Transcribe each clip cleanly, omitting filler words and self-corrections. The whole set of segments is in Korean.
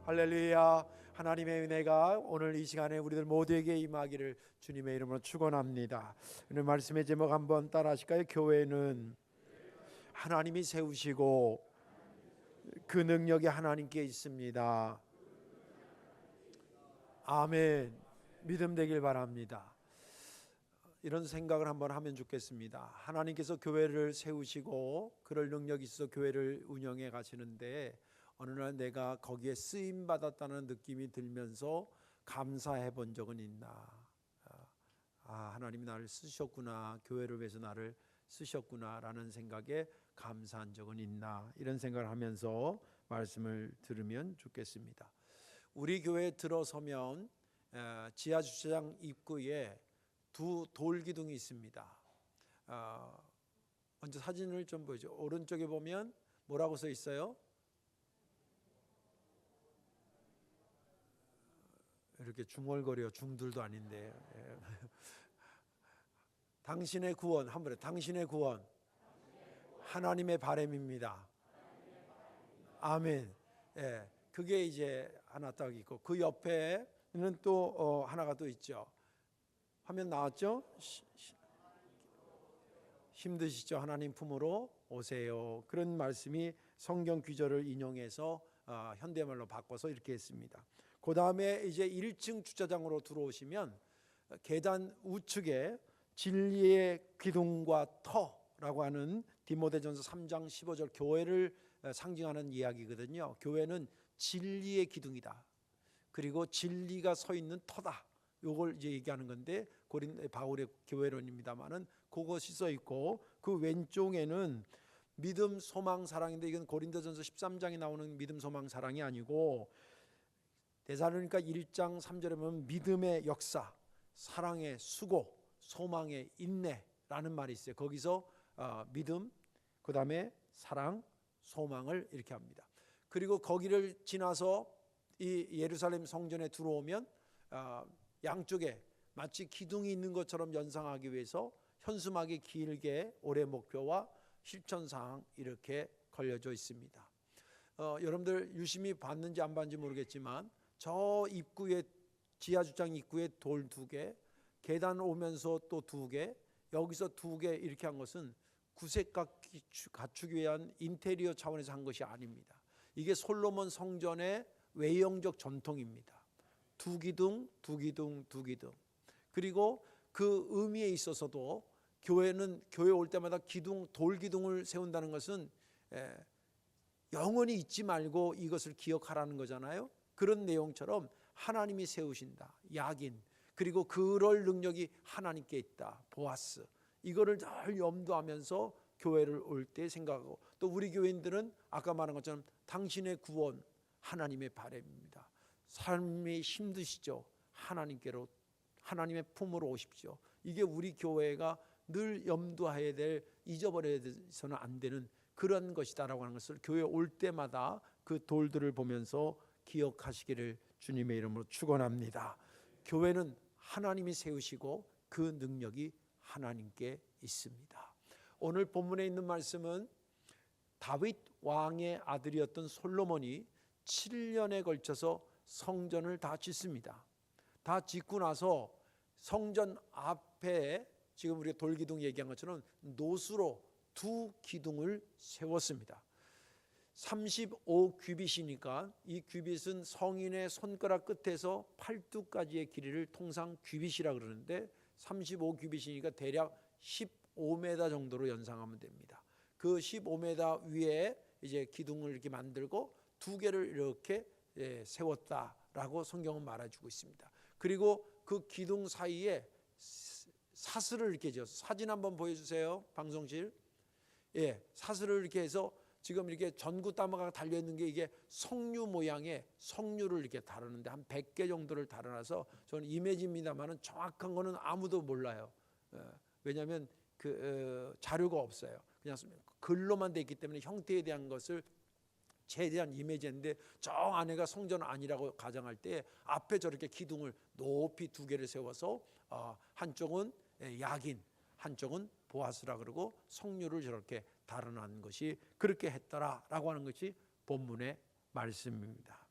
할렐루야. 하나님의 은혜가 오늘 이 시간에 우리들 모두에게 임하기를 주님의 이름으로 축원합니다. 오늘 말씀의 제목 한번 따라 하실까요? 교회는 하나님이 세우시고 그 능력이 하나님께 있습니다. 아멘. 믿음 되길 바랍니다. 이런 생각을 한번 하면 좋겠습니다. 하나님께서 교회를 세우시고 그럴 능력이 있어서 교회를 운영해 가시는데 어느 날 내가 거기에 쓰임 받았다는 느낌이 들면서 감사해 본 적은 있나? 하나님이 나를 쓰셨구나, 교회를 위해서 나를 쓰셨구나라는 생각에 감사한 적은 있나? 이런 생각을 하면서 말씀을 들으면 좋겠습니다. 우리 교회에 들어서면 지하 주차장 입구에 두 돌기둥이 있습니다. 먼저 사진을 좀 보여줘. 오른쪽에 보면 뭐라고 써 있어요? 이렇게 중얼거려. 중들도 아닌데. 당신의 구원, 한번 해. 당신의 구원 하나님의 바람입니다. 아멘. 예, 그게 이제 하나 딱 있고 그 옆에는 또 하나가 또 있죠. 화면 나왔죠? 힘드시죠? 하나님 품으로 오세요. 그런 말씀이 성경 구절을 인용해서 현대말로 바꿔서 이렇게 했습니다. 그 다음에 이제 1층 주차장으로 들어오시면 계단 우측에 진리의 기둥과 터라고 하는 디모데전서 3장 15절 교회를 상징하는 이야기거든요. 교회는 진리의 기둥이다. 그리고 진리가 서 있는 터다. 요걸 이제 얘기하는 건데 바울의 교회론입니다만은 그것이 써 있고 그 왼쪽에는 믿음, 소망, 사랑인데 이건 고린도전서 13장에 나오는 믿음, 소망, 사랑이 아니고 데살로니가 1장 3절에 보면 믿음의 역사, 사랑의 수고, 소망의 인내라는 말이 있어요. 거기서 믿음, 그 다음에 사랑, 소망을 이렇게 합니다. 그리고 거기를 지나서 이 예루살렘 성전에 들어오면 양쪽에 마치 기둥이 있는 것처럼 연상하기 위해서 현수막이 길게 올해 목표와 실천사항 이렇게 걸려져 있습니다. 여러분들 유심히 봤는지 안 봤는지 모르겠지만 저 입구에 지하주차장 입구에 돌 2개, 계단 오면서 또 2개, 여기서 2개 이렇게 한 것은 구색 갖추기 위한 인테리어 차원에서 한 것이 아닙니다. 이게 솔로몬 성전의 외형적 전통입니다. 2기둥, 2기둥, 2기둥. 그리고 그 의미에 있어서도 교회는 교회 올 때마다 돌기둥을 세운다는 것은 영원히 잊지 말고 이것을 기억하라는 거잖아요. 그런 내용처럼 하나님이 세우신다. 야긴. 그리고 그럴 능력이 하나님께 있다. 보아스. 이거를 늘 염두하면서 교회를 올 때 생각하고 또 우리 교인들은 아까 말한 것처럼 당신의 구원 하나님의 바람입니다. 삶이 힘드시죠? 하나님께로 하나님의 품으로 오십시오. 이게 우리 교회가 늘 염두해야 될 잊어버려서는 안 되는 그런 것이다라고 하는 것을 교회 올 때마다 그 돌들을 보면서 기억하시기를 주님의 이름으로 축원합니다. 교회는 하나님이 세우시고 그 능력이 하나님께 있습니다. 오늘 본문에 있는 말씀은 다윗 왕의 아들이었던 솔로몬이 7년에 걸쳐서 성전을 다 짓습니다. 다 짓고 나서 성전 앞에 지금 우리가 돌기둥 얘기한 것처럼 노수로 2기둥을 세웠습니다. 35규빗이니까 이 규빗은 성인의 손가락 끝에서 팔뚝까지의 길이를 통상 규빗이라 그러는데 35규빗이니까 대략 15m 정도로 연상하면 됩니다. 그 15m 위에 이제 기둥을 이렇게 만들고 2개를 이렇게 세웠다라고 성경은 말해주고 있습니다. 그리고 그 기둥 사이에 사슬을 이렇게 지어서 사진 한번 보여주세요. 방송실. 사슬을 이렇게 해서 지금 이렇게 전구 따마가 달려 있는 게 이게 석류 모양의 석류를 이렇게 다루는데 한 100개 정도를 다뤄놔서 저는 이미지입니다만은 정확한 거는 아무도 몰라요. 왜냐하면 그 자료가 없어요. 그냥 글로만 돼 있기 때문에 형태에 대한 것을 최대한 이미지인데 저 안에가 성전 아니라고 가정할 때 앞에 저렇게 기둥을 높이 2개를 세워서 한쪽은 야긴, 한쪽은 보아스라 그러고 석류를 저렇게 달아난 것이 그렇게 했더라라고 하는 것이 본문의 말씀입니다.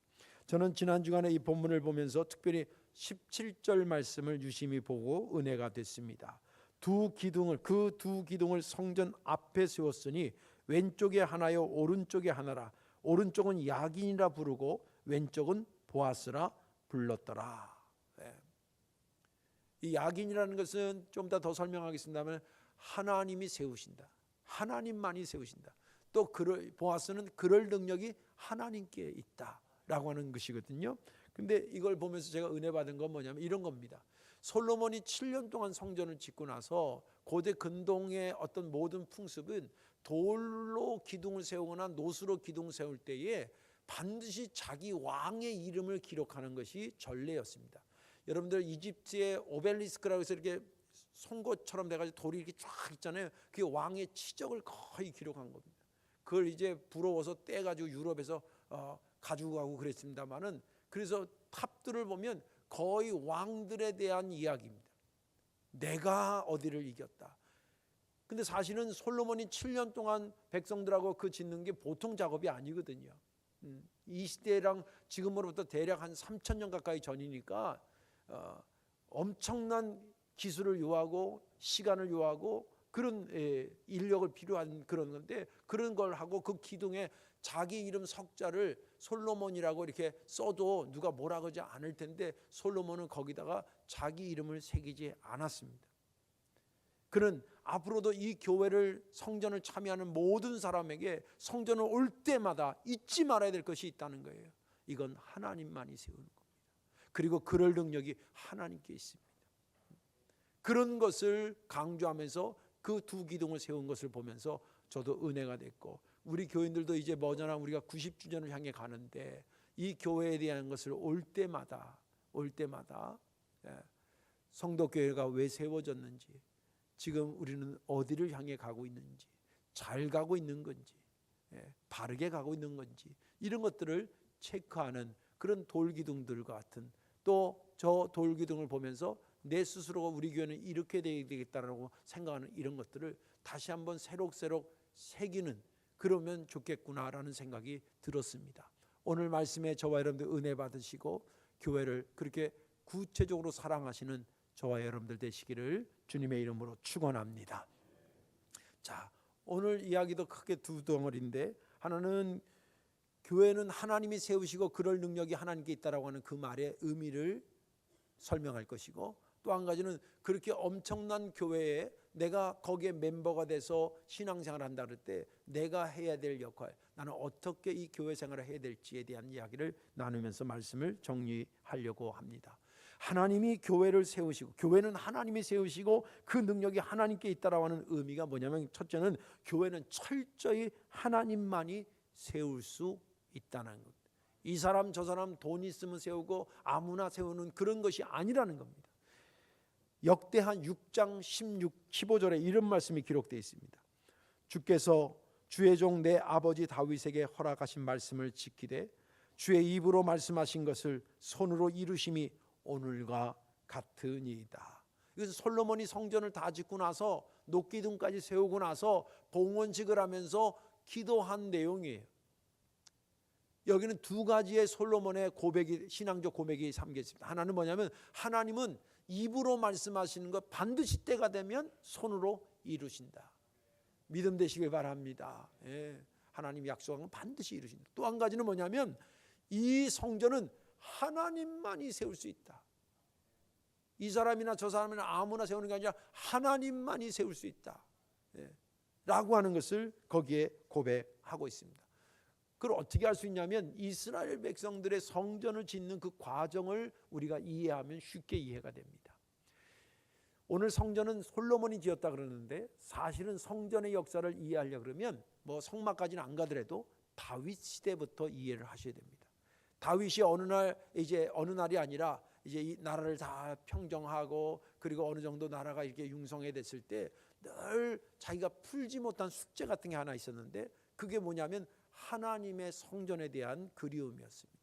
저는 지난 주간에 이 본문을 보면서 특별히 17절 말씀을 유심히 보고 은혜가 됐습니다. 그 두 기둥을 성전 앞에 세웠으니 왼쪽에 하나요 오른쪽에 하나라. 오른쪽은 야긴이라 부르고 왼쪽은 보아스라 불렀더라. 네. 이 야긴이라는 것은 좀 더 설명하겠습니다만 하나님이 세우신다. 하나님만이 세우신다. 또 보아스는 그럴 능력이 하나님께 있다라고 하는 것이거든요. 근데 이걸 보면서 제가 은혜 받은 건 뭐냐면 이런 겁니다. 솔로몬이 7년 동안 성전을 짓고 나서 고대 근동의 어떤 모든 풍습은 돌로 기둥을 세우거나 노수로 기둥을 세울 때에 반드시 자기 왕의 이름을 기록하는 것이 전례였습니다. 여러분들 이집트의 오벨리스크라고 해서 이렇게 송곳처럼 돼가지고 돌이 이렇게 쫙 있잖아요. 그게 왕의 치적을 거의 기록한 겁니다. 그걸 이제 부러워서 떼가지고 유럽에서 가지고 가고 그랬습니다만은, 그래서 탑들을 보면 거의 왕들에 대한 이야기입니다. 내가 어디를 이겼다. 근데 사실은 솔로몬이 7년 동안 백성들하고 그 짓는 게 보통 작업이 아니거든요. 이 시대랑 지금으로부터 대략 한 3,000년 가까이 전이니까 엄청난 기술을 요하고 시간을 요하고 그런 인력을 필요한 그런 건데, 그런 걸 하고 그 기둥에 자기 이름 석자를 솔로몬이라고 이렇게 써도 누가 뭐라 그러지 않을 텐데 솔로몬은 거기다가 자기 이름을 새기지 않았습니다. 그는 앞으로도 이 교회를 성전을 참여하는 모든 사람에게 성전을 올 때마다 잊지 말아야 될 것이 있다는 거예요. 이건 하나님만이 세우는 겁니다. 그리고 그럴 능력이 하나님께 있습니다. 그런 것을 강조하면서 그 두 기둥을 세운 것을 보면서 저도 은혜가 됐고, 우리 교인들도 이제 머지않아 우리가 90주년을 향해 가는데 이 교회에 대한 것을 올 때마다 성도교회가 왜 세워졌는지, 지금 우리는 어디를 향해 가고 있는지, 잘 가고 있는 건지, 바르게 가고 있는 건지, 이런 것들을 체크하는 그런 돌기둥들과 같은, 또 저 돌기둥을 보면서 내 스스로가 우리 교회는 이렇게 되어야 되겠다라고 생각하는 이런 것들을 다시 한번 새록새록 새기는, 그러면 좋겠구나라는 생각이 들었습니다. 오늘 말씀에 저와 여러분들 은혜 받으시고 교회를 그렇게 구체적으로 사랑하시는 저와 여러분들 되시기를 주님의 이름으로 축원합니다. 자, 오늘 이야기도 크게 두 덩어리인데, 하나는 교회는 하나님이 세우시고 그럴 능력이 하나님께 있다라고 하는 그 말의 의미를 설명할 것이고, 또 한 가지는 그렇게 엄청난 교회에 내가 거기에 멤버가 돼서 신앙생활을 한다 그럴 때 내가 해야 될 역할, 나는 어떻게 이 교회 생활을 해야 될지에 대한 이야기를 나누면서 말씀을 정리하려고 합니다. 하나님이 교회를 세우시고, 교회는 하나님이 세우시고 그 능력이 하나님께 있다라고 하는 의미가 뭐냐면, 첫째는 교회는 철저히 하나님만이 세울 수 있다는 겁니다. 이 사람 저 사람 돈 있으면 세우고 아무나 세우는 그런 것이 아니라는 겁니다. 역대한 6장 15절에 이런 말씀이 기록되어 있습니다. 주께서 주의 종 내 아버지 다윗에게 허락하신 말씀을 지키되 주의 입으로 말씀하신 것을 손으로 이루심이 오늘과 같으니이다. 이것은 솔로몬이 성전을 다 짓고 나서 녹기둥까지 세우고 나서 봉헌식을 하면서 기도한 내용이에요. 여기는 두 가지의 솔로몬의 고백이, 신앙적 고백이 담겨 있습니다. 하나는 뭐냐면, 하나님은 입으로 말씀하시는 것 반드시 때가 되면 손으로 이루신다. 믿음 되시길 바랍니다. 하나님 약속한 건 반드시 이루신다. 또 한 가지는 뭐냐면, 이 성전은 하나님만이 세울 수 있다. 이 사람이나 저 사람이나 아무나 세우는 게 아니라 하나님만이 세울 수 있다 라고 하는 것을 거기에 고백하고 있습니다. 그걸 어떻게 할 수 있냐면, 이스라엘 백성들의 성전을 짓는 그 과정을 우리가 이해하면 쉽게 이해가 됩니다. 오늘 성전은 솔로몬이 지었다 그러는데, 사실은 성전의 역사를 이해하려 그러면 뭐 성막까지는 안 가더라도 다윗 시대부터 이해를 하셔야 됩니다. 다윗이 어느 날이 아니라 이제 이 나라를 다 평정하고, 그리고 어느 정도 나라가 이렇게 융성해졌을 때 늘 자기가 풀지 못한 숙제 같은 게 하나 있었는데, 그게 뭐냐면 하나님의 성전에 대한 그리움이었습니다.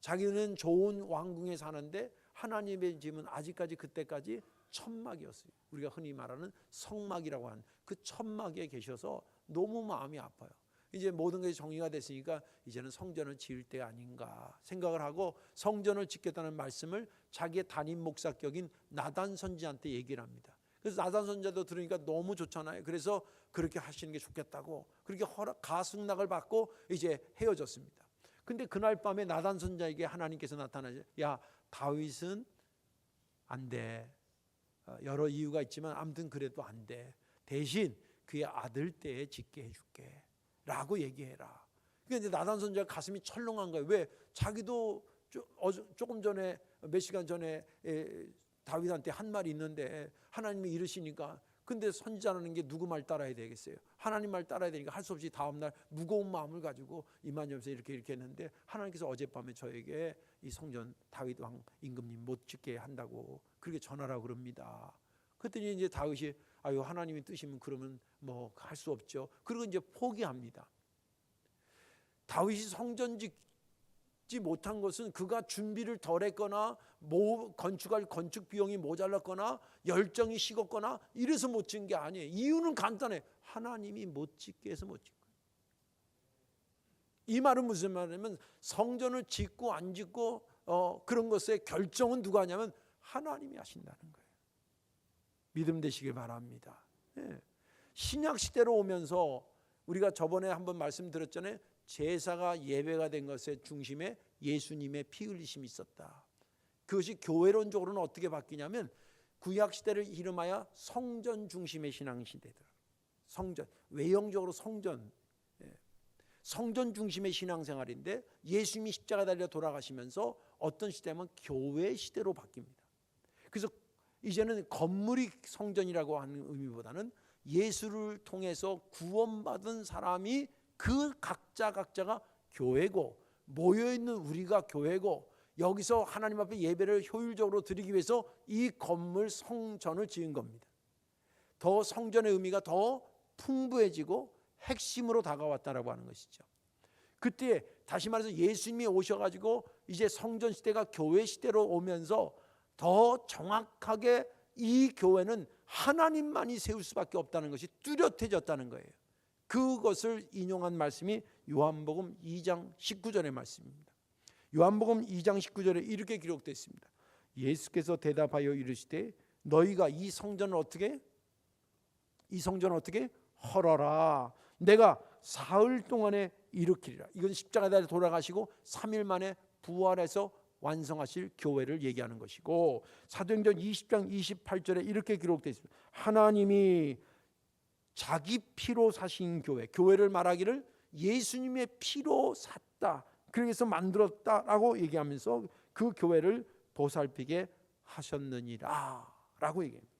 자기는 좋은 왕궁에 사는데 하나님의 집은 아직까지 그때까지 천막이었어요. 우리가 흔히 말하는 성막이라고 하는 그 천막에 계셔서 너무 마음이 아파요. 이제 모든 것이 정리가 됐으니까 이제는 성전을 지을 때 아닌가 생각을 하고 성전을 짓겠다는 말씀을 자기의 담임 목사격인 나단 선지자한테 얘기를 합니다. 그래서 나단 선지자도 들으니까 너무 좋잖아요. 그래서 그렇게 하시는 게 좋겠다고 그렇게 가승낙을 받고 이제 헤어졌습니다. 근데 그날 밤에 나단 선지자에게 하나님께서 나타나죠. 야, 다윗은 안 돼. 여러 이유가 있지만 아무튼 그래도 안 돼. 대신 그의 아들 때에 짓게 해줄게 라고 얘기해라. 그러니까 이제 나단 선지자가 가슴이 철렁한 거예요. 왜? 자기도 조금 전에 몇 시간 전에 다윗한테 한 말이 있는데 하나님이 이르시니까, 근데 선지자라는 게 누구 말 따라야 되겠어요? 하나님 말 따라야 되니까 할 수 없이 다음날 무거운 마음을 가지고 이만희면서 이렇게 했는데 하나님께서 어젯밤에 저에게 이 성전 다윗 왕 임금님 못 짓게 한다고 그렇게 전하라고 그럽니다. 그랬더니 이제 다윗이 아유, 하나님이 뜻이면 그러면 뭐 할 수 없죠. 그리고 이제 포기합니다. 다윗이 성전 짓지 못한 것은 그가 준비를 덜했거나 건축할 건축 비용이 모자랐거나 열정이 식었거나 이래서 못 짓는 게 아니에요. 이유는 간단해. 하나님이 못 짓게 해서 못 짓는 거예요. 이 말은 무슨 말이냐면 성전을 짓고 안 짓고 그런 것의 결정은 누가 하냐면 하나님이 하신다는 거예요. 믿음 되시길 바랍니다. 신약 시대로 오면서 우리가 저번에 한번 말씀드렸잖아요. 제사가 예배가 된 것의 중심에 예수님의 피 흘리심이 있었다. 그것이 교회론적으로는 어떻게 바뀌냐면 구약 시대를 이름하여 성전 중심의 신앙 시대더라. 성전, 외형적으로 성전 중심의 신앙생활인데 예수님이 십자가 달려 돌아가시면서 어떤 시대면 교회 시대로 바뀝니다. 그래서 이제는 건물이 성전이라고 하는 의미보다는 예수를 통해서 구원받은 사람이 그 각자가 교회고 모여있는 우리가 교회고 여기서 하나님 앞에 예배를 효율적으로 드리기 위해서 이 건물 성전을 지은 겁니다. 더 성전의 의미가 더 풍부해지고 핵심으로 다가왔다라고 하는 것이죠. 그때 다시 말해서 예수님이 오셔가지고 이제 성전 시대가 교회 시대로 오면서 더 정확하게 이 교회는 하나님만이 세울 수밖에 없다는 것이 뚜렷해졌다는 거예요. 그것을 인용한 말씀이 요한복음 2장 19절의 말씀입니다. 요한복음 2장 19절에 이렇게 기록되어 있습니다. 예수께서 대답하여 이르시되 너희가 이 성전을 어떻게 헐어라. 내가 사흘 동안에 일으키리라. 이건 십자가에 돌아가시고 3일 만에 부활해서 완성하실 교회를 얘기하는 것이고, 사도행전 20장 28절에 이렇게 기록되어 있습니다. 하나님이 자기 피로 사신 교회를 말하기를 예수님의 피로 샀다, 그래서 만들었다라고 얘기하면서 그 교회를 보살피게 하셨느니라 라고 얘기합니다.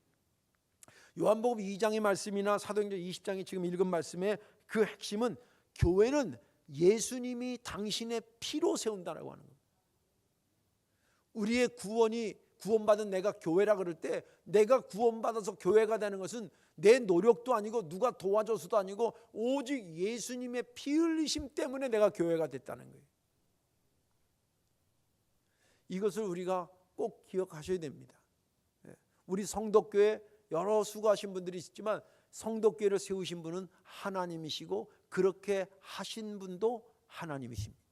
요한복음 2장의 말씀이나 사도행전 20장이 지금 읽은 말씀의 그 핵심은 교회는 예수님이 당신의 피로 세운다라고 하는 겁니다. 우리의 구원받은 내가 교회라 그럴 때 내가 구원받아서 교회가 되는 것은 내 노력도 아니고 누가 도와줘서도 아니고 오직 예수님의 피 흘리심 때문에 내가 교회가 됐다는 거예요. 이것을 우리가 꼭 기억하셔야 됩니다. 우리 성덕교회 여러 수고하신 분들이 있지만 성덕교회를 세우신 분은 하나님이시고 그렇게 하신 분도 하나님이십니다.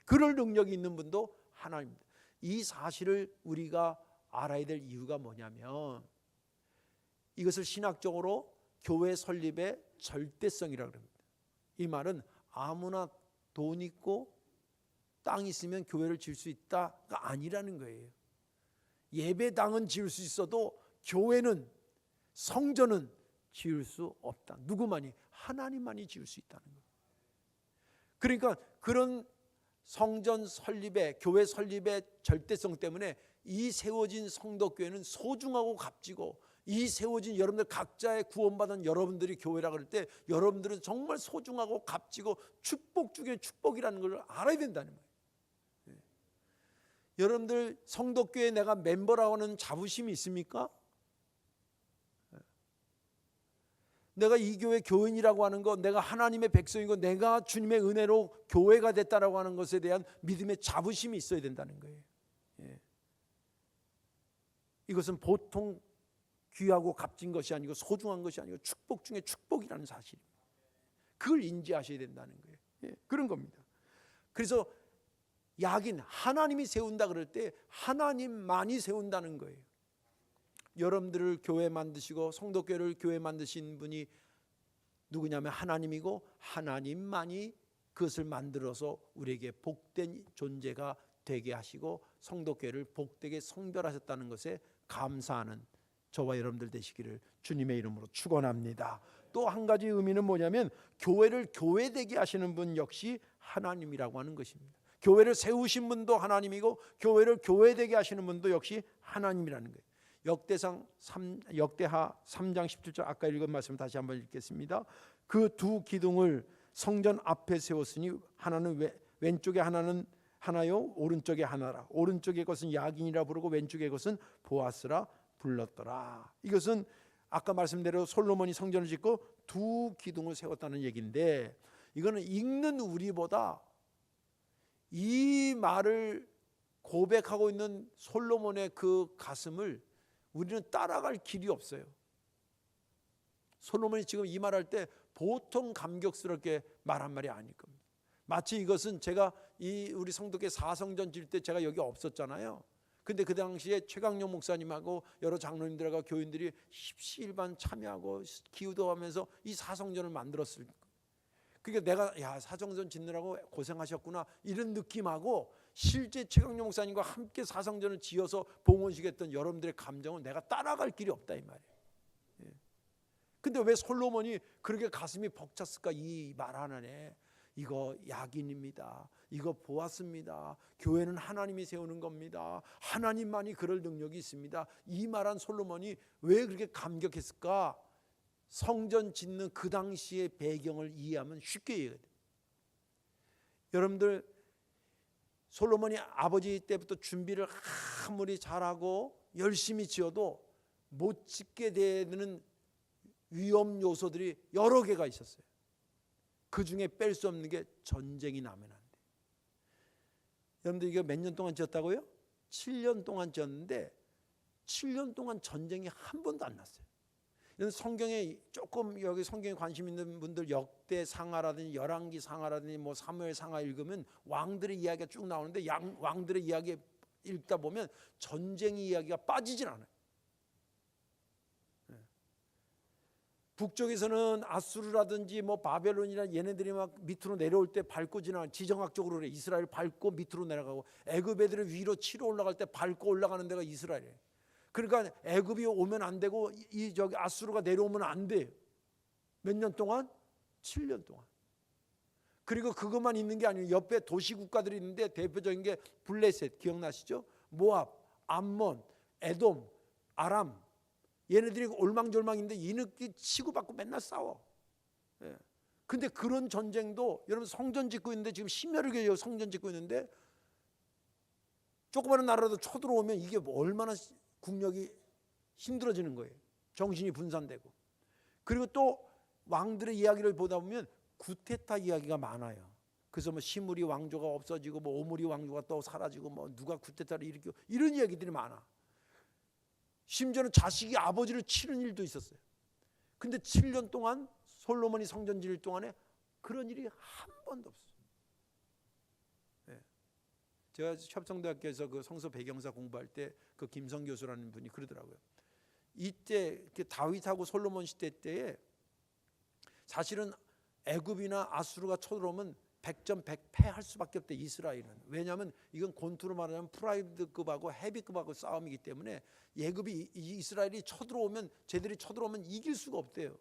그럴 능력이 있는 분도 하나님입니다. 이 사실을 우리가 알아야 될 이유가 뭐냐면 이것을 신학적으로 교회 설립의 절대성이라고 합니다. 이 말은 아무나 돈 있고 땅 있으면 교회를 지을 수 있다가 아니라는 거예요. 예배당은 지을 수 있어도 교회는, 성전은 지을 수 없다. 누구만이? 하나님만이 지을 수 있다는 거예요. 그러니까 그런 성전 설립의, 교회 설립의 절대성 때문에 이 세워진 성덕교회는 소중하고 값지고, 이 세워진 여러분들 각자의 구원받은 여러분들이 교회라 그럴 때 여러분들은 정말 소중하고 값지고 축복 중에 축복이라는 걸 알아야 된다는 거예요. 여러분들 성덕교회에 내가 멤버라고 하는 자부심이 있습니까? 내가 이 교회 교인이라고 하는 것, 내가 하나님의 백성이고 내가 주님의 은혜로 교회가 됐다라고 하는 것에 대한 믿음의 자부심이 있어야 된다는 거예요. 이것은 보통 귀하고 값진 것이 아니고 소중한 것이 아니고 축복 중에 축복이라는 사실입니다. 그걸 인지하셔야 된다는 거예요. 예, 그런 겁니다. 그래서 야긴 하나님이 세운다 그럴 때 하나님만이 세운다는 거예요. 여러분들을 교회 만드시고 성도교회를 교회 만드신 분이 누구냐면 하나님이고 하나님만이 그것을 만들어서 우리에게 복된 존재가 되게 하시고 성도교회를 복되게 성별하셨다는 것에 감사하는 저와 여러분들 되시기를 주님의 이름으로 축원합니다. 또 한 가지 의미는 뭐냐면 교회를 교회되게 하시는 분 역시 하나님이라고 하는 것입니다. 교회를 세우신 분도 하나님이고 교회를 교회되게 하시는 분도 역시 하나님이라는 거예요. 역대하 3장 17절 아까 읽은 말씀 다시 한번 읽겠습니다. 그 두 기둥을 성전 앞에 세웠으니 하나는 왼쪽에 하나요 오른쪽에 하나라. 오른쪽의 것은 야긴이라 부르고 왼쪽의 것은 보아스라 불렀더라. 이것은 아까 말씀대로 솔로몬이 성전을 짓고 두 기둥을 세웠다는 얘기인데, 이거는 읽는 우리보다 이 말을 고백하고 있는 솔로몬의 그 가슴을 우리는 따라갈 길이 없어요. 솔로몬이 지금 이 말할 때 보통 감격스럽게 말한 말이 아닐 겁니다. 마치 이것은 제가 우리 성도교 사성전 질 때 제가 여기 없었잖아요. 근데 그 당시에 최강용 목사님하고 여러 장로님들과 교인들이 십시일반 참여하고 기도하면서 이 사성전을 만들었을 거예요. 그러니까 내가 사성전 짓느라고 고생하셨구나 이런 느낌하고, 실제 최강용 목사님과 함께 사성전을 지어서 봉헌식했던 여러분들의 감정은 내가 따라갈 길이 없다 이 말이에요. 근데 왜 솔로몬이 그렇게 가슴이 벅찼을까? 이 말 하나에 이거 야긴입니다. 이거 보았습니다. 교회는 하나님이 세우는 겁니다. 하나님만이 그럴 능력이 있습니다. 이 말한 솔로몬이 왜 그렇게 감격했을까? 성전 짓는 그 당시의 배경을 이해하면 쉽게 이해가 돼요. 여러분들 솔로몬이 아버지 때부터 준비를 아무리 잘하고 열심히 지어도 못 짓게 되는 위험 요소들이 여러 개가 있었어요. 그 중에 뺄 수 없는 게 전쟁이 나면 안 돼. 여러분들 이거 몇 년 동안 지었다고요? 7년 동안 지었는데 7년 동안 전쟁이 한 번도 안 났어요. 성경에 조금 여기 성경에 관심 있는 분들 역대 상하라든지 열왕기 상하라든지 뭐 사무엘 상하 읽으면 왕들의 이야기가 쭉 나오는데 왕들의 이야기 읽다 보면 전쟁 이야기가 빠지질 않아요. 북쪽에서는 아수르라든지 뭐 바벨론이나 얘네들이 막 밑으로 내려올 때 밟고 지나가는, 지정학적으로 그래. 이스라엘 밟고 밑으로 내려가고, 애굽 애들을 위로 치러 올라갈 때 밟고 올라가는 데가 이스라엘이에요. 그러니까 애굽이 오면 안 되고 저기 아수르가 내려오면 안 돼요. 몇 년 동안? 7년 동안. 그리고 그것만 있는 게 아니에요. 옆에 도시 국가들이 있는데 대표적인 게 블레셋 기억나시죠? 모압, 암몬, 에돔, 아람. 얘네들이 올망졸망인데 이느끼 치고받고 맨날 싸워. 예. 근데 그런 전쟁도 여러분 성전 짓고 있는데 지금 심혈을 기울여 성전 짓고 있는데 조그마한 나라라도 쳐들어오면 이게 얼마나 국력이 힘들어지는 거예요. 정신이 분산되고. 그리고 또 왕들의 이야기를 보다 보면 구테타 이야기가 많아요. 그래서 뭐 시므리 왕조가 없어지고 뭐 오므리 왕조가 또 사라지고 뭐 누가 구테타를 일으키고 이런 이야기들이 많아. 심지어는 자식이 아버지를 치는 일도 있었어요. 근데 7년 동안 솔로몬이 성전 지을 동안에 그런 일이 한 번도 없어요. 네. 제가 협성대학교에서 그 성서 배경사 공부할 때 그 김성 교수라는 분이 그러더라고요. 이때 다윗하고 솔로몬 시대 때에 사실은 애굽이나 아수르가 쳐들어오면 100점 100패 할 수밖에 없대 이스라엘은. 왜냐하면 이건 권투로 말하면 프라이드급하고 헤비급하고 싸움이기 때문에 애굽이 이스라엘이 쳐들어오면 쟤들이 쳐들어오면 이길 수가 없대요.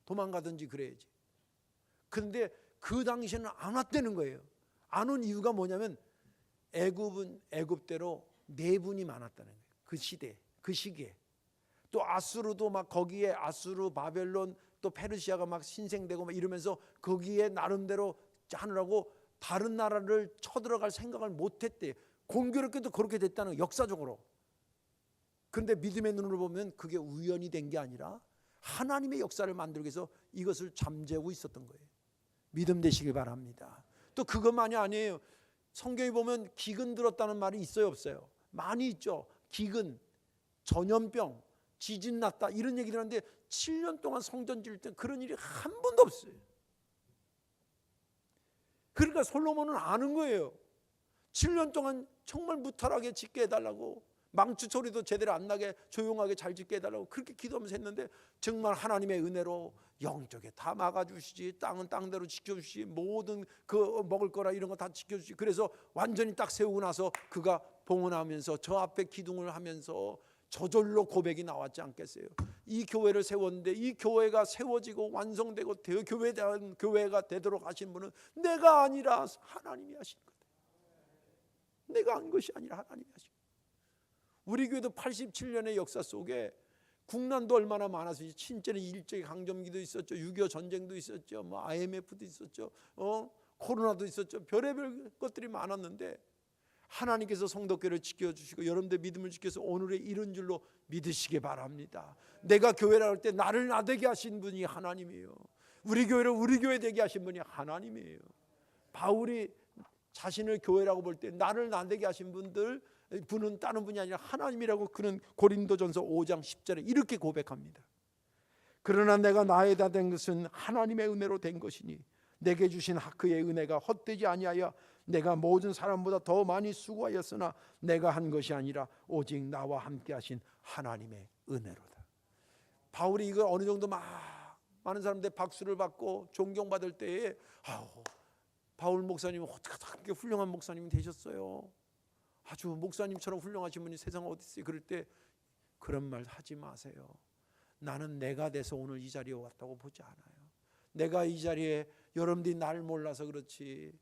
도망가든지 그래야지. 그런데 그 당시에는 안 왔다는 거예요. 안 온 이유가 뭐냐면 애굽은 애굽대로 내분이 많았다는 거예요. 그 시대, 그 시기에. 또 아수르도 막 거기에 아수르, 바벨론, 또 페르시아가 막 신생되고 막 이러면서 거기에 나름대로 하느라고 다른 나라를 쳐들어갈 생각을 못했대. 공교롭게도 그렇게 됐다는 거예요, 역사적으로. 그런데 믿음의 눈으로 보면 그게 우연이 된 게 아니라 하나님의 역사를 만들기 위해서 이것을 잠재우고 있었던 거예요. 믿음 되시길 바랍니다. 또 그것만이 아니에요. 성경에 보면 기근 들었다는 말이 있어요, 없어요? 많이 있죠. 기근, 전염병, 지진 났다 이런 얘기를 하는데 7년 동안 성전 지을 때 그런 일이 한 번도 없어요. 그러니까 솔로몬은 아는 거예요. 7년 동안 정말 무탈하게 짓게 해달라고, 망치 소리도 제대로 안 나게 조용하게 잘 짓게 해달라고 그렇게 기도하면서 했는데 정말 하나님의 은혜로 영적에 다 막아주시지, 땅은 땅대로 지켜주시지, 모든 그 먹을 거라 이런 거 다 지켜주시지. 그래서 완전히 딱 세우고 나서 그가 봉헌하면서 저 앞에 기둥을 하면서 저절로 고백이 나왔지 않겠어요? 이 교회를 세웠는데 이 교회가 세워지고 완성되고 대교회된 교회가 되도록 하신 분은 내가 아니라 하나님이 하신 거다. 내가 한 것이 아니라 하나님이 하신 거다. 우리 교회도 87년의 역사 속에 국난도 얼마나 많았어요. 진짜는 일제히 강점기도 있었죠. 6.25 전쟁도 있었죠. 뭐 IMF도 있었죠. 코로나도 있었죠. 별의별 것들이 많았는데 하나님께서 성도교회를 지켜주시고 여러분들 믿음을 지켜서 오늘의 이런 줄로 믿으시기 바랍니다. 내가 교회라 할 때 나를 나되게 하신 분이 하나님이에요. 우리 교회를 우리 교회 되게 하신 분이 하나님이에요. 바울이 자신을 교회라고 볼 때 나를 나되게 하신 분은 다른 분이 아니라 하나님이라고 그는 고린도전서 5장 10절에 이렇게 고백합니다. 그러나 내가 나에 다 된 것은 하나님의 은혜로 된 것이니 내게 주신 그의 은혜가 헛되지 아니하여 내가 모든 사람보다 더 많이 수고하였으나 내가 한 것이 아니라 오직 나와 함께 하신 하나님의 은혜로다. 바울이 이걸 어느 정도 많은 사람들 박수를 받고 존경받을 때에 바울 목사님 어떻게 그렇게 훌륭한 목사님이 되셨어요? 아주 목사님처럼 훌륭하신 분이 세상에 어디 있어요? 그럴 때 그런 말 하지 마세요. 나는 내가 돼서 오늘 이 자리에 왔다고 보지 않아요. 내가 이 자리에 여러분들이 날 몰라서 그렇지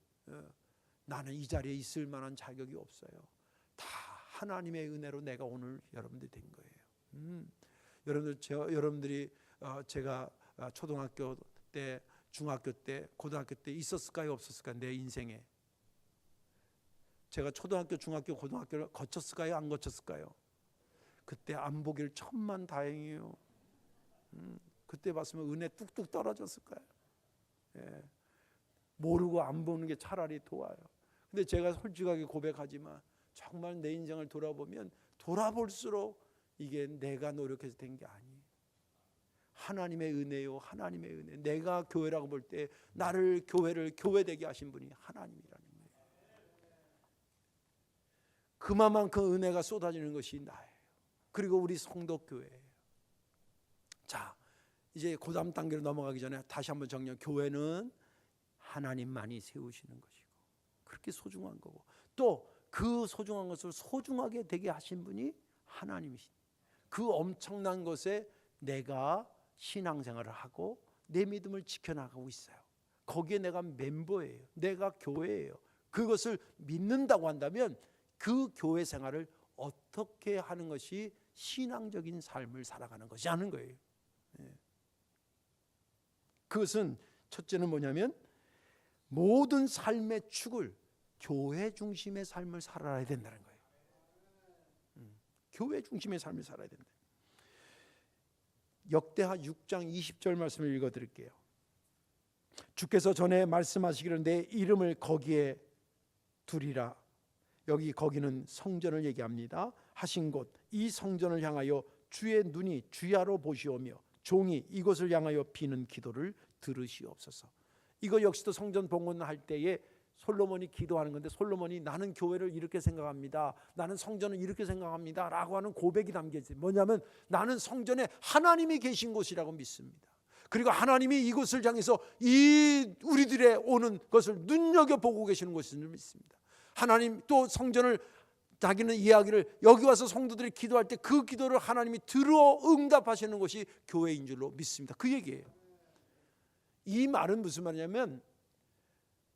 나는 이 자리에 있을 만한 자격이 없어요. 다 하나님의 은혜로 내가 오늘 여러분들이 된 거예요. 여러분들이 제가 초등학교 때, 중학교 때, 고등학교 때 있었을까요? 없었을까요? 내 인생에 제가 초등학교, 중학교, 고등학교를 거쳤을까요? 안 거쳤을까요? 그때 안 보길 천만 다행이에요. 그때 봤으면 은혜 뚝뚝 떨어졌을 거예요. 예. 모르고 안 보는 게 차라리 도와요. 근데 제가 솔직하게 고백하지만 정말 내 인생을 돌아볼수록 이게 내가 노력해서 된 게 아니에요. 하나님의 은혜요, 하나님의 은혜. 내가 교회라고 볼 때 나를 교회를 교회되게 하신 분이 하나님이라는 거예요. 그만큼 은혜가 쏟아지는 것이 나예요. 그리고 우리 성도교회예요. 자, 이제 그 다음 단계로 넘어가기 전에 다시 한번 정리해. 교회는 하나님만이 세우시는 것이고 그렇게 소중한 거고 또 그 소중한 것을 소중하게 되게 하신 분이 하나님이신, 그 엄청난 것에 내가 신앙생활을 하고 내 믿음을 지켜나가고 있어요. 거기에 내가 멤버예요. 내가 교회예요. 그것을 믿는다고 한다면 그 교회 생활을 어떻게 하는 것이 신앙적인 삶을 살아가는 것이 하는 거예요. 그것은 첫째는 뭐냐면 모든 삶의 축을 교회 중심의 삶을 살아야 된다는 거예요. 교회 중심의 삶을 살아야 된다. 역대하 6장 20절 말씀을 읽어드릴게요. 주께서 전에 말씀하시기를 내 이름을 거기에 두리라. 여기 거기는 성전을 얘기합니다. 하신 곳 이 성전을 향하여 주의 눈이 주야로 보시오며 종이 이곳을 향하여 비는 기도를 들으시옵소서. 이거 역시도 성전 봉헌할 때에 솔로몬이 기도하는 건데 솔로몬이 나는 교회를 이렇게 생각합니다. 나는 성전을 이렇게 생각합니다. 라고 하는 고백이 담겨 있어요. 뭐냐면 나는 성전에 하나님이 계신 곳이라고 믿습니다. 그리고 하나님이 이곳을 향해서 이 우리들의 오는 것을 눈여겨보고 계시는 것을 믿습니다. 하나님 또 성전을 자기는 이야기를 여기 와서 성도들이 기도할 때 그 기도를 하나님이 들어 응답하시는 것이 교회인 줄로 믿습니다. 그 얘기예요. 이 말은 무슨 말이냐면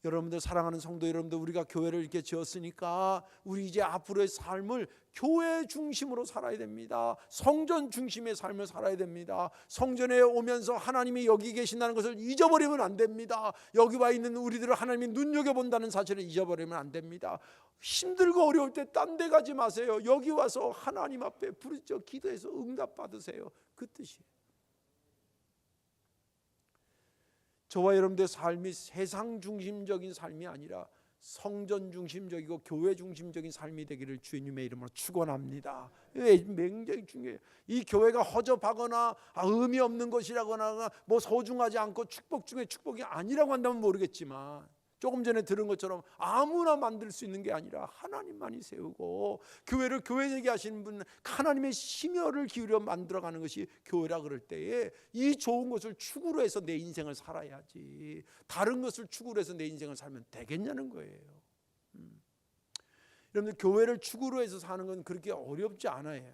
여러분들 사랑하는 성도 여러분들 우리가 교회를 이렇게 지었으니까 우리 이제 앞으로의 삶을 교회 중심으로 살아야 됩니다. 성전 중심의 삶을 살아야 됩니다. 성전에 오면서 하나님이 여기 계신다는 것을 잊어버리면 안 됩니다. 여기 와 있는 우리들을 하나님이 눈여겨본다는 사실을 잊어버리면 안 됩니다. 힘들고 어려울 때 딴 데 가지 마세요. 여기 와서 하나님 앞에 부르짖어 기도해서 응답 받으세요. 그 뜻이에요. 저와 여러분들의 삶이 세상 중심적인 삶이 아니라 성전 중심적이고 교회 중심적인 삶이 되기를 주님의 이름으로 축원합니다. 굉장히 중요해요. 이 교회가 허접하거나 의미 없는 것이라거나 뭐 소중하지 않고 축복 중에 축복이 아니라고 한다면 모르겠지만 조금 전에 들은 것처럼 아무나 만들 수 있는 게 아니라 하나님만이 세우고, 교회를 교회되게 하시는 분, 하나님의 심혈을 기울여 만들어가는 것이 교회라 그럴 때에 이 좋은 것을 축으로 해서 내 인생을 살아야지, 다른 것을 축으로 해서 내 인생을 살면 되겠냐는 거예요. 여러분들, 교회를 축으로 해서 사는 건 그렇게 어렵지 않아요.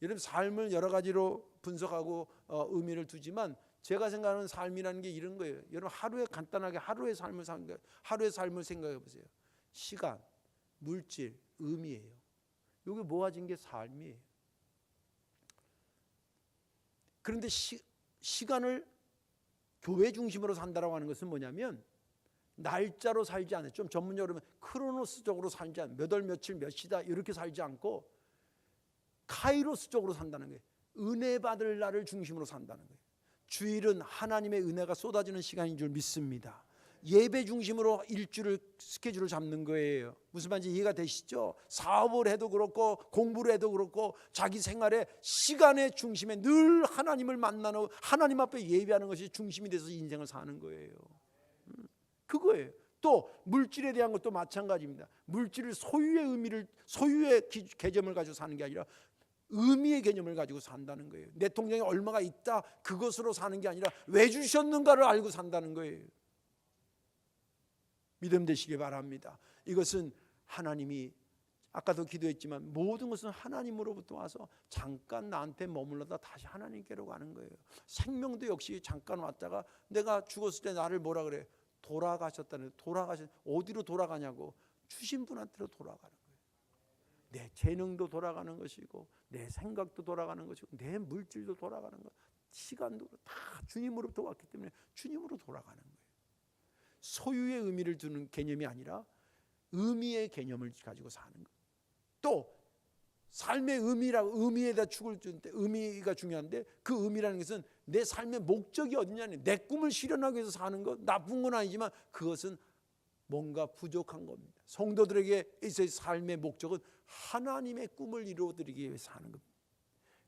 여러분, 삶을 여러 가지로 분석하고 의미를 두지만 제가 생각하는 삶이라는 게 이런 거예요. 여러분, 하루에 간단하게 하루의 삶을 생각해 보세요. 시간, 물질, 의미예요. 이게 모아진 게 삶이에요. 그런데 시간을 교회 중심으로 산다라고 하는 것은 뭐냐면 날짜로 살지 않아요. 좀 전문적으로 하면 크로노스적으로 살지 않아요. 몇 월 며칠 몇 시다 이렇게 살지 않고 카이로스적으로 산다는 거예요. 은혜 받을 날을 중심으로 산다는 거예요. 주일은 하나님의 은혜가 쏟아지는 시간인 줄 믿습니다. 예배 중심으로 일주를 스케줄을 잡는 거예요. 무슨 말인지 이해가 되시죠? 사업을 해도 그렇고 공부를 해도 그렇고 자기 생활의 시간의 중심에 늘 하나님을 만나는, 하나님 앞에 예배하는 것이 중심이 돼서 인생을 사는 거예요. 그거예요. 또 물질에 대한 것도 마찬가지입니다. 물질을 소유의 개념을 가지고 사는 게 아니라 의미의 개념을 가지고 산다는 거예요. 내 통장에 얼마가 있다 그것으로 사는 게 아니라 왜 주셨는가를 알고 산다는 거예요. 믿음 되시기 바랍니다. 이것은 하나님이, 아까도 기도했지만 모든 것은 하나님으로부터 와서 잠깐 나한테 머물러다 다시 하나님께로 가는 거예요. 생명도 역시 잠깐 왔다가 내가 죽었을 때 나를 뭐라 그래? 돌아가셨다는, 어디로 돌아가냐고? 주신 분한테로 돌아가는 거예요. 내 재능도 돌아가는 것이고 내 생각도 돌아가는 것이고 내 물질도 돌아가는 것, 시간도 다 주님으로부터 왔기 때문에 주님으로 돌아가는 거예요. 소유의 의미를 두는 개념이 아니라 의미의 개념을 가지고 사는 거예요. 또 삶의 의미에다 축을 줄 때 의미가 중요한데, 그 의미라는 것은 내 삶의 목적이 어디냐는, 내 꿈을 실현하기 위해서 사는 것, 나쁜 건 아니지만 그것은 뭔가 부족한 겁니다. 성도들에게 있어의 삶의 목적은 하나님의 꿈을 이루어드리기 위해서 사는 겁니다.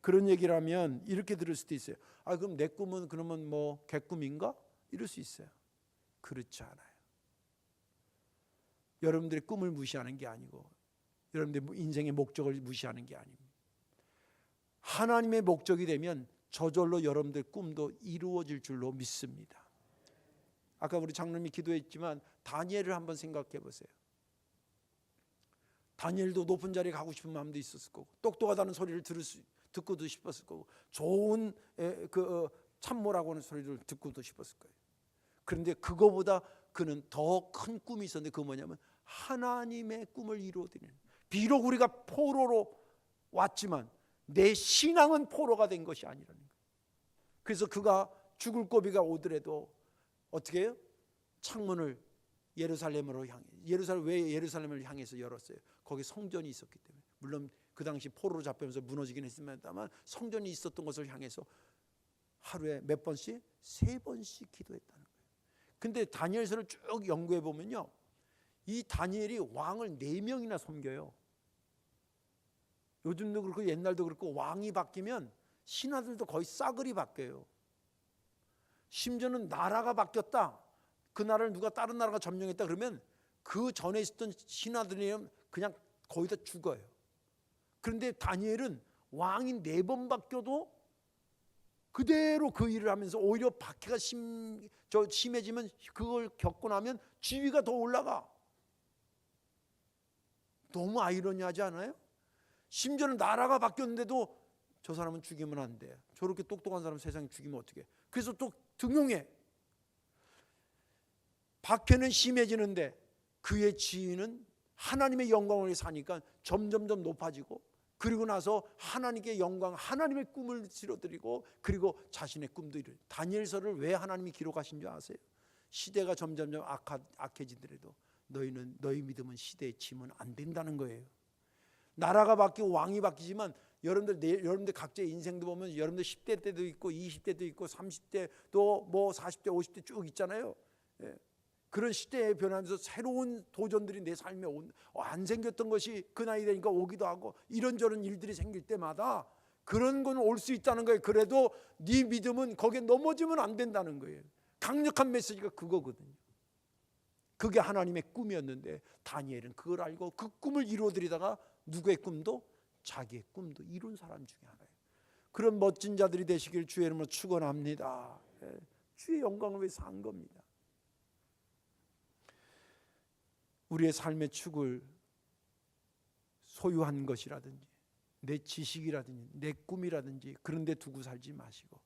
그런 얘기를 하면 이렇게 들을 수도 있어요. 그럼 내 꿈은 그러면 뭐 개꿈인가? 이럴 수 있어요. 그렇지 않아요. 여러분들의 꿈을 무시하는 게 아니고 여러분들의 인생의 목적을 무시하는 게 아닙니다. 하나님의 목적이 되면 저절로 여러분들 꿈도 이루어질 줄로 믿습니다. 아까 우리 장로님이 기도했지만 다니엘을 한번 생각해 보세요. 다니엘도 높은 자리에 가고 싶은 마음도 있었을 거고 똑똑하다는 소리를 듣고도 싶었을 거고 좋은 참모라고 하는 소리를 듣고도 싶었을 거예요. 그런데 그거보다 그는 더 큰 꿈이 있었는데, 그거 뭐냐면 하나님의 꿈을 이루어드리는, 비록 우리가 포로로 왔지만 내 신앙은 포로가 된 것이 아니라는 거예요. 그래서 그가 죽을 고비가 오더라도 어떻게 해요? 창문을 예루살렘을 예루살렘을 향해서 열었어요. 거기 성전이 있었기 때문에. 물론 그 당시 포로로 잡히면서 무너지긴 했습니다만 성전이 있었던 것을 향해서 하루에 몇 번씩? 3번씩 기도했다는 거예요. 근데 다니엘서를 쭉 연구해 보면요, 이 다니엘이 왕을 4명이나 섬겨요. 요즘도 그렇고 옛날도 그렇고 왕이 바뀌면 신하들도 거의 싸그리 바뀌어요. 심지어는 나라가 바뀌었다, 그 나라를 누가 다른 나라가 점령했다 그러면 그 전에 있었던 신하들이면 그냥 거의 다 죽어요. 그런데 다니엘은 왕이 4번 바뀌어도 그대로 그 일을 하면서 오히려 박해가 심해지면 그걸 겪고 나면 지위가 더 올라가. 너무 아이러니하지 않아요? 심지어는 나라가 바뀌었는데도 저 사람은 죽이면 안 돼. 저렇게 똑똑한 사람 세상에 죽이면 어떡해. 그래서 또 등용해. 박해는 심해지는데 그의 지위는 하나님의 영광을 위해 사니까 점점점 높아지고, 그리고 나서 하나님께 영광, 하나님의 꿈을 이루어드리고, 그리고 자신의 꿈도 이루어요. 다니엘서를 왜 하나님이 기록하신 줄 아세요? 시대가 점점점 악해지더라도 너희 믿음은 시대에 치면 안 된다는 거예요. 나라가 바뀌고 왕이 바뀌지만 여러분들 각자의 인생도 보면 여러분들 10대 때도 있고 20대도 있고 30대 또 뭐 40대 50대 쭉 있잖아요. 그런 시대에 변하면서 새로운 도전들이 내 삶에 안 생겼던 것이 그 나이 되니까 오기도 하고, 이런저런 일들이 생길 때마다 그런 건 올 수 있다는 거예요. 그래도 네 믿음은 거기에 넘어지면 안 된다는 거예요. 강력한 메시지가 그거거든요. 그게 하나님의 꿈이었는데 다니엘은 그걸 알고 그 꿈을 이루어드리다가 누구의 꿈도, 자기의 꿈도 이룬 사람 중에 하나예요. 그런 멋진 자들이 되시길 주의 이름으로 축원합니다. 주의 영광을 위해서 한 겁니다. 우리의 삶의 축을 소유한 것이라든지 내 지식이라든지 내 꿈이라든지 그런 데 두고 살지 마시고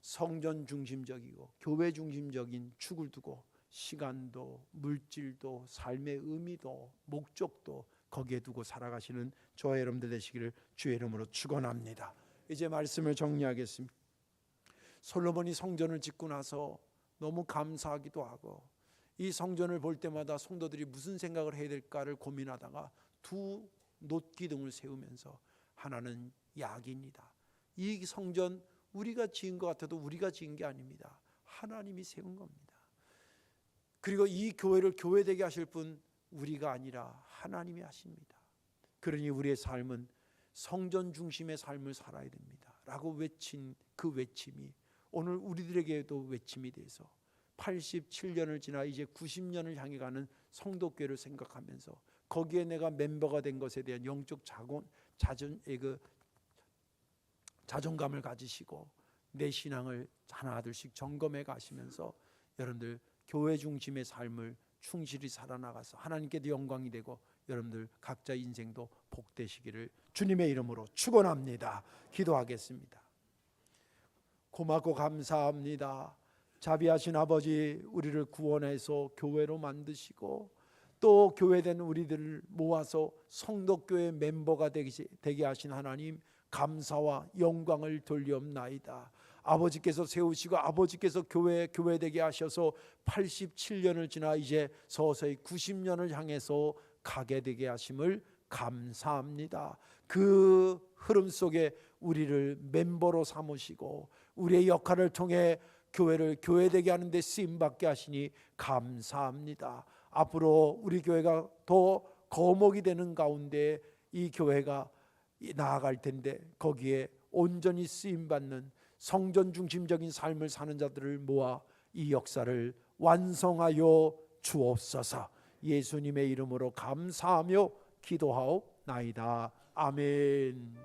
성전 중심적이고 교회 중심적인 축을 두고 시간도 물질도 삶의 의미도 목적도 거기에 두고 살아가시는 저와 여러분들 되시기를 주의 이름으로 축원합니다. 이제 말씀을 정리하겠습니다. 솔로몬이 성전을 짓고 나서 너무 감사하기도 하고 이 성전을 볼 때마다 성도들이 무슨 생각을 해야 될까를 고민하다가 두 놋기둥을 세우면서 하나는 약입니다. 이 성전 우리가 지은 것 같아도 우리가 지은 게 아닙니다. 하나님이 세운 겁니다. 그리고 이 교회를 교회되게 하실 분 우리가 아니라 하나님이 하십니다. 그러니 우리의 삶은 성전 중심의 삶을 살아야 됩니다 라고 외친 그 외침이 오늘 우리들에게도 외침이 돼서 87년을 지나 이제 90년을 향해 가는 성도교회를 생각하면서 거기에 내가 멤버가 된 것에 대한 영적 자존감을 가지시고 내 신앙을 하나둘씩 점검해 가시면서 여러분들 교회 중심의 삶을 충실히 살아나가서 하나님께도 영광이 되고 여러분들 각자 인생도 복되시기를 주님의 이름으로 축원합니다. 기도하겠습니다. 고맙고 감사합니다. 자비하신 아버지, 우리를 구원해서 교회로 만드시고 또 교회된 우리들을 모아서 성도교회 멤버가 되게 하신 하나님 감사와 영광을 돌리옵나이다. 아버지께서 세우시고 아버지께서 교회되게 하셔서 87년을 지나 이제 서서히 90년을 향해서 가게 되게 하심을 감사합니다. 그 흐름 속에 우리를 멤버로 삼으시고 우리의 역할을 통해 교회를 교회되게 하는 데 쓰임받게 하시니 감사합니다. 앞으로 우리 교회가 더 거목이 되는 가운데 이 교회가 나아갈 텐데 거기에 온전히 쓰임받는 성전 중심적인 삶을 사는 자들을 모아 이 역사를 완성하여 주옵소서. 예수님의 이름으로 감사하며 기도하옵나이다. 아멘.